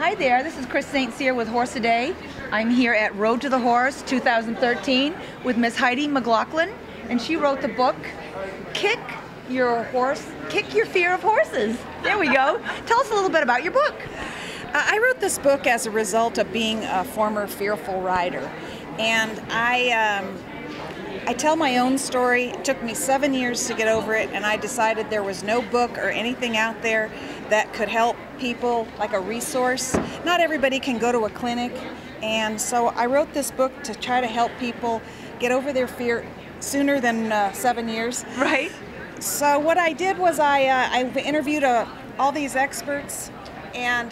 Hi there, this is Chris St. Cyr with Horse A Day. I'm here at Road to the Horse 2013 with Miss Heidi McLaughlin, and she wrote the book, Kick Your Fear of Horses. There we go. Tell us a little bit about your book. I wrote this book as a result of being a former fearful rider, and I tell my own story. It took me 7 years to get over it, and I decided there was no book or anything out there that could help people, like a resource. Not everybody can go to a clinic, and so I wrote this book to try to help people get over their fear sooner than 7 years. Right. So what I did was I interviewed all these experts, and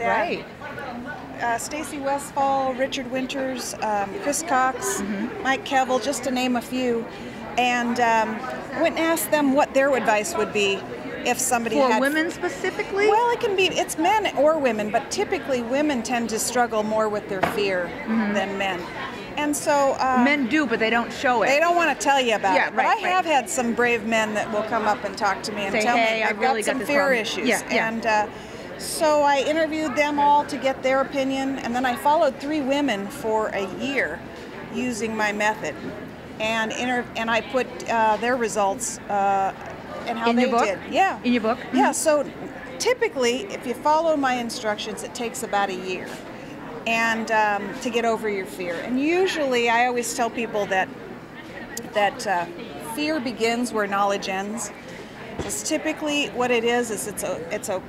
Stacy Westfall, Richard Winters, Chris Cox, Mike Kevill, just to name a few, and went and asked them what their advice would be if somebody had... For women specifically? Well, it's men or women, but typically women tend to struggle more with their fear than men. And so... men do, but they don't show it. They don't want to tell you about it. But right, I have had some brave men that will come up and talk to me and say, tell hey, me I've really got some fear issues. And so I interviewed them all to get their opinion, and then I followed 3 women for a year using my method, and I put their results and how they did. Yeah. In your book? Yeah. So typically, if you follow my instructions, it takes about a year, and to get over your fear. And usually, I always tell people that fear begins where knowledge ends. It's typically what it is it's a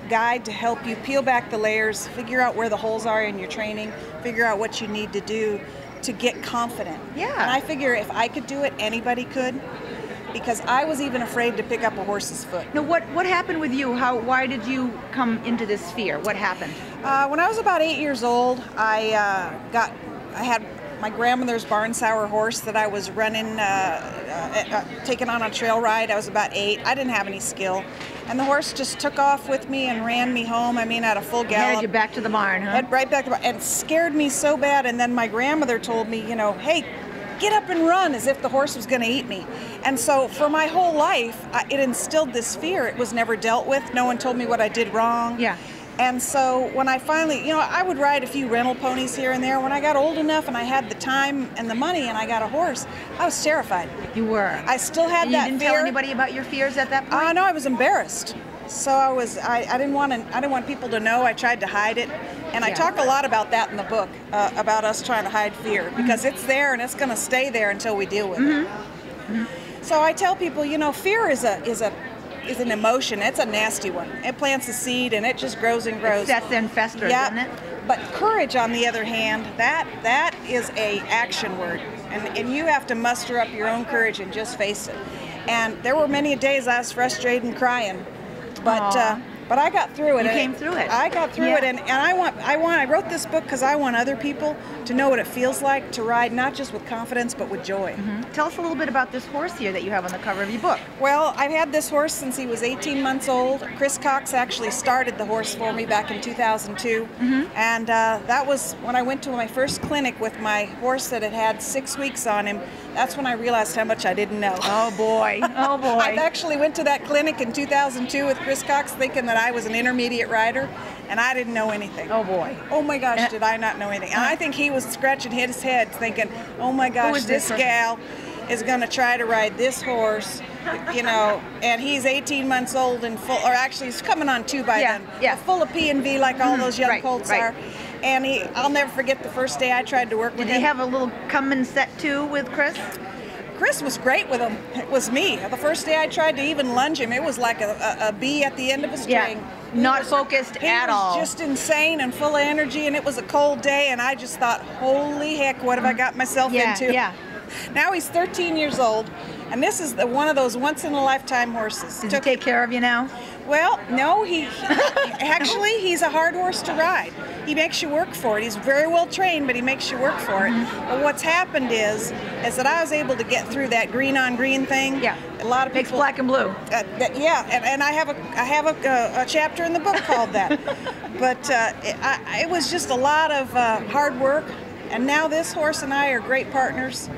guide to help you peel back the layers, figure out where the holes are in your training, figure out what you need to do to get confident. Yeah. And I figure if I could do it, anybody could, because I was even afraid to pick up a horse's foot. Now, what happened with you? Why did you come into this fear? What happened? When I was about 8 years old, I had my grandmother's barn sour horse that I was running, taking on a trail ride. I was about 8. I didn't have any skill. And the horse just took off with me and ran me home. I mean, at a full gallop. Headed you back to the barn, huh? Right back to the barn, and scared me so bad. And then my grandmother told me, hey, get up and run, as if the horse was going to eat me. And so for my whole life, it instilled this fear. It was never dealt with. No one told me what I did wrong. Yeah. And so when I finally, I would ride a few rental ponies here and there. When I got old enough and I had the time and the money and I got a horse, I was terrified. You were? I still had that fear. You didn't tell anybody about your fears at that point? No, I was embarrassed. So I didn't want people to know. I tried to hide it. And I talk a lot about that in the book, about us trying to hide fear, because it's there and it's going to stay there until we deal with it. So I tell people, fear is an emotion. It's a nasty one. It plants a seed and it just grows and grows. That's then festers, isn't it? But courage, on the other hand, that is a action word, and you have to muster up your own courage and just face it. And there were many days I was frustrated and crying, but I got through it. You came through it. I got through it, and I wrote this book because I want other people to know what it feels like to ride, not just with confidence, but with joy. Tell us a little bit about this horse here that you have on the cover of your book. Well, I've had this horse since he was 18 months old. Chris Cox actually started the horse for me back in 2002, and that was when I went to my first clinic with my horse that had 6 weeks on him. That's when I realized how much I didn't know. Oh boy, oh boy. I actually went to that clinic in 2002 with Chris Cox thinking that I was an intermediate rider, and I didn't know anything. Oh boy. Oh my gosh, did I not know anything. And I think he was scratching his head thinking, oh my gosh, this gal is going to try to ride this horse, and he's 18 months old and full, or actually he's coming on 2 by then, full of P&V like all those young colts are. And I'll never forget the first day I tried to work with him. Did he have a little come and set too with Chris? Chris was great with him. It was me. The first day I tried to even lunge him, it was like a bee at the end of a string. Yeah. Not focused at all. He was just insane and full of energy, and it was a cold day, and I just thought, holy heck, what have I got myself into? Yeah. Now he's 13 years old, and this is one of those once-in-a-lifetime horses. Does he take care of you now? Well, no, actually, he's a hard horse to ride. He makes you work for it. He's very well trained, but he makes you work for it. But what's happened is that I was able to get through that green-on-green thing. Yeah, a lot of people, makes black and blue. And I have a chapter in the book called that. But it was just a lot of hard work, and now this horse and I are great partners.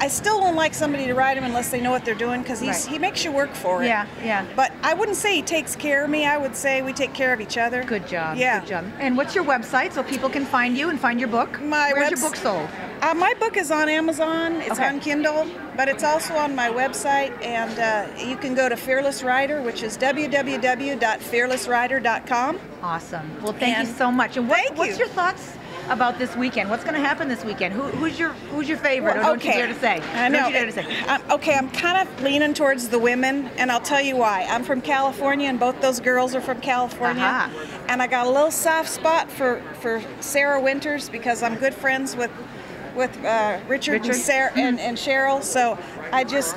I still don't like somebody to ride him unless they know what they're doing, because he makes you work for it. Yeah, yeah. But I wouldn't say he takes care of me. I would say we take care of each other. Good job. Yeah. Good job. And what's your website so people can find you and find your book? Where's your book sold? My book is on Amazon. It's on Kindle, but it's also on my website. And you can go to Fearless Rider, which is www.fearlessrider.com. Awesome. Well, thank you so much. And what's your thoughts about this weekend? What's going to happen this weekend? Who's your favorite? Well, don't you dare to say? I know. Don't you dare to say? I'm kind of leaning towards the women, and I'll tell you why. I'm from California, and both those girls are from California. And I got a little soft spot for Sarah Winters, because I'm good friends with Richard and Sarah and Cheryl. So I just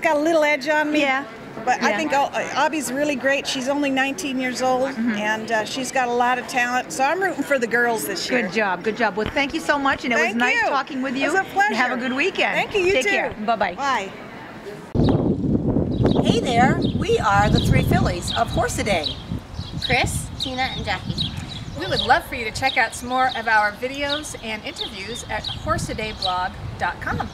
got a little edge on me. Yeah. But I think Abby's really great. She's only 19 years old, and she's got a lot of talent. So I'm rooting for the girls this year. Good job. Good job. Well, thank you so much, and it was nice talking with you. It was a pleasure. Have a good weekend. Thank you. You Take too. care. Bye-bye. Bye. Hey there. We are the three fillies of Horse-A-Day. Chris, Tina, and Jackie. We would love for you to check out some more of our videos and interviews at horseadayblog.com.